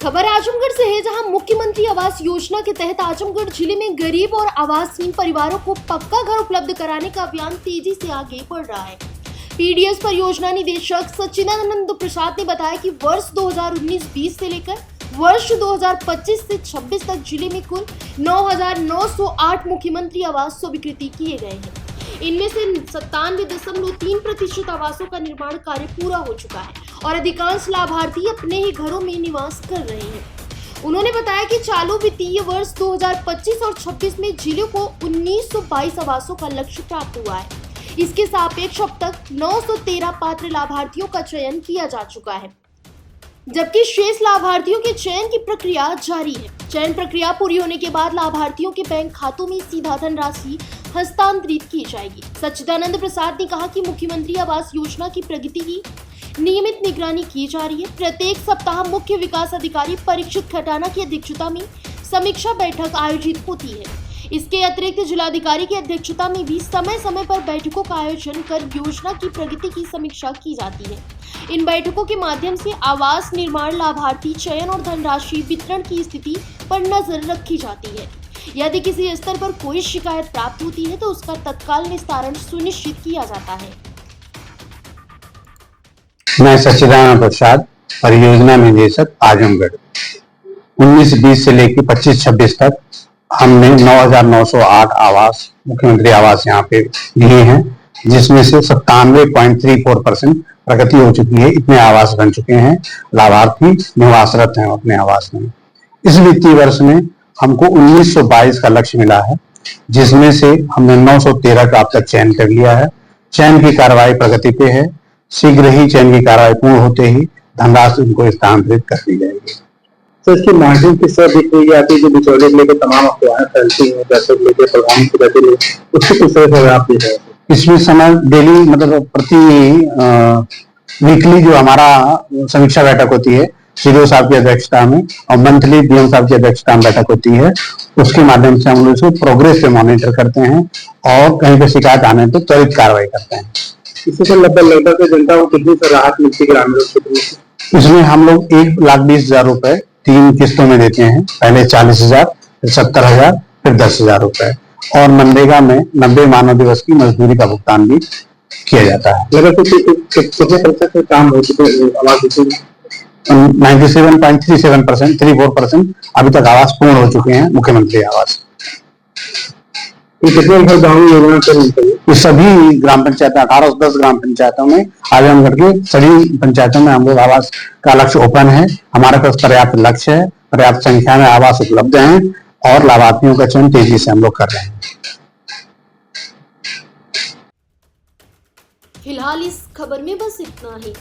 खबर आजमगढ़ से है, जहां मुख्यमंत्री आवास योजना के तहत आजमगढ़ जिले में गरीब और आवासहीन परिवारों को पक्का घर उपलब्ध कराने का अभियान तेजी से आगे बढ़ रहा है। पीडीएस परियोजना निदेशक सच्चिदानंद प्रसाद ने बताया कि वर्ष 2019-20 से लेकर वर्ष 2025 से 26 तक जिले में कुल 9,908 मुख्यमंत्री आवास स्वीकृति किए गए हैं। इनमें से 97.3% आवासों का निर्माण कार्य पूरा हो चुका है और अधिकांश लाभार्थी अपने ही घरों में निवास कर रहे हैं। उन्होंने बताया कि चालू वित्तीय वर्ष 2025 और 26 में जिले को 1922 आवासों का लक्ष्य प्राप्त हुआ है। इसके सापेक्ष अब तक 913 पात्र लाभार्थियों का चयन किया जा चुका है, जबकि शेष लाभार्थियों के चयन की प्रक्रिया जारी है। चयन प्रक्रिया पूरी होने के बाद लाभार्थियों के बैंक खातों में सीधा धनराशि हस्तांतरित की जाएगी। सच्चिदानंद प्रसाद ने कहा कि मुख्यमंत्री आवास योजना की प्रगति की नियमित निगरानी की जा रही है। प्रत्येक सप्ताह मुख्य विकास अधिकारी परीक्षित खटाना की अध्यक्षता में समीक्षा बैठक आयोजित होती है। इसके अतिरिक्त जिलाधिकारी की अध्यक्षता में भी समय समय पर बैठकों का आयोजन कर योजना की प्रगति की समीक्षा की जाती है। इन बैठकों के माध्यम से आवास निर्माण, लाभार्थी चयन और धनराशि वितरण की स्थिति पर नजर रखी जाती है। यदि किसी स्तर पर कोई शिकायत प्राप्त होती है तो उसका तत्काल निस्तारण सुनिश्चित किया जाता है। मैं सच्चिदानंद प्रसाद, परियोजना निदेशक आजमगढ़। 19-20 से लेकर 25-26 तक हमने 9,908 आवास, मुख्यमंत्री आवास यहाँ पे दिए हैं, जिसमें से 97.34% प्रगति हो चुकी है। इतने आवास बन चुके हैं, लाभार्थी निवासरत हैं अपने आवास में। इस वित्तीय वर्ष में हमको 1922 का लक्ष्य मिला है, जिसमें से हमने 913 का अब तक चयन कर लिया है। चयन की कार्रवाई प्रगति पे है। शीघ्र ही चयन की कार्रवाई पूर्ण होते ही धनराशि उनको स्थानांतरित कर दी जाएगी। तो इसकी मार्जिन किस तरह दिख रही है? जो बिचौलिए लेकर तमाम अफवाहें फैलती हैं, पैसे लेके प्रधान की पैसे ले, उसकी किस तरह से आप देख रहे हैं? इसमें समय डेली मतलब प्रति वीकली जो हमारा समीक्षा बैठक होती है सीडीओ साहब की अध्यक्षता में, और मंथली डीएम साहब की अध्यक्षता में बैठक होती है। उसके माध्यम से हम लोग इसको प्रोग्रेस पे मॉनिटर करते हैं और कहीं पे शिकायत आने तो त्वरित कार्रवाई करते हैं। इससे तो लगभग जनता को कितनी राहत मिलती है ग्रामीणों को? इसमें हम लोग 1,20,000 रुपए 3 किस्तों में देते हैं। पहले 40,000, फिर 70,000, फिर 10,000 रुपए। और मनरेगा में 90 मानव दिवस की मजदूरी का भुगतान भी किया जाता है। कितने प्रतिशत काम हो चुके हैं आवास? 97.37%, 34% अभी तक आवास पूर्ण हो चुके हैं, मुख्यमंत्री आवास। कितने घर गाँव में योजना चल रही है? सभी ग्राम पंचायत 1810 ग्राम पंचायतों में, आजमगढ़ के सभी पंचायतों में हम लोग आवास का लक्ष्य ओपन है। हमारे पास पर्याप्त लक्ष्य है, पर्याप्त संख्या में आवास उपलब्ध हैं और लाभार्थियों का चयन तेजी से हम लोग कर रहे हैं। फिलहाल इस खबर में बस इतना ही।